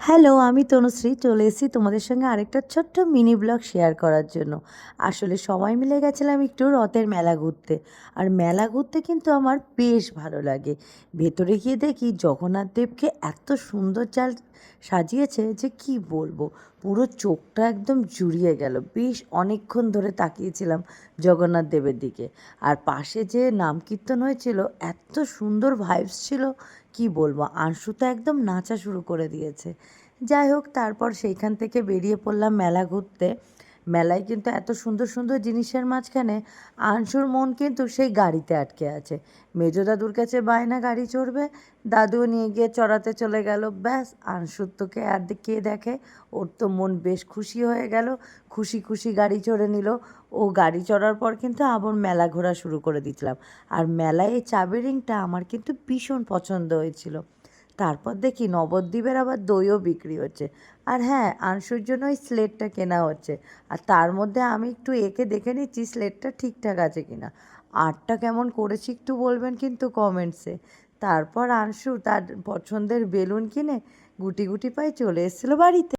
Hello, আমি তনুশ্রী চলে এসেছি তোমাদের সঙ্গে আরেকটা ছোট্ট মিনি ব্লগ শেয়ার করার জন্য। আসলে সবাই মিলে গেছিলাম একটু রথের মেলা ঘুরতে। আর মেলা ঘুরতে কিন্তু আমার বেশ ভালো লাগে। ভেতরে গিয়ে দেখি জগন্নাথ দেবকে এত সুন্দর সাজিয়েছে যে কি বলবো। পুরো চোখটা একদম জুড়িয়ে গেল। বেশ অনেকক্ষণ ধরে তাকিয়েছিলাম জগন্নাথ দেবের দিকে। আর পাশে যে নাম কীর্তন হয়েছিল এত সুন্দর ভাইবস ছিল, কি বলবো। আংশু তো একদম নাচা শুরু করে দিয়েছে। যাই হোক, তারপর সেইখান থেকে বেরিয়ে পড়লাম মেলা ঘুরতে। মেলায় কিন্তু এত সুন্দর সুন্দর জিনিসের মাঝখানে আংশুর মন কিন্তু সেই গাড়িতে আটকে আছে। মেজো দাদুর কাছে বায়না গাড়ি চড়বে, দাদুও নিয়ে গিয়ে চড়াতে চলে গেল। ব্যাস, আংশুর তোকে আর কে দেখে। ওর তো মন বেশ খুশি হয়ে গেল, খুশি খুশি গাড়ি চড়ে নিল। ও গাড়ি চড়ার পর কিন্তু আবার মেলা ঘোরা শুরু করে দিয়েছিলাম। আর মেলায় এই চাবি রিংটা আমার কিন্তু ভীষণ পছন্দ হয়েছিল। তারপর দেখি নবদ্বীপের আবার দইও বিক্রি হচ্ছে। আর হ্যাঁ, আংশুর জন্য ওই স্লেটটা কেনা হচ্ছে। আর তার মধ্যে আমি একটু এঁকে দেখে নিচ্ছি স্লেটটা ঠিকঠাক আছে কিনা। আর্টটা কেমন করেছি একটু বলবেন কিন্তু কমেন্টসে। তারপর আংশু তার পছন্দের বেলুন কিনে গুটি গুটি পায়ে চলে এসেছিলো বাড়িতে।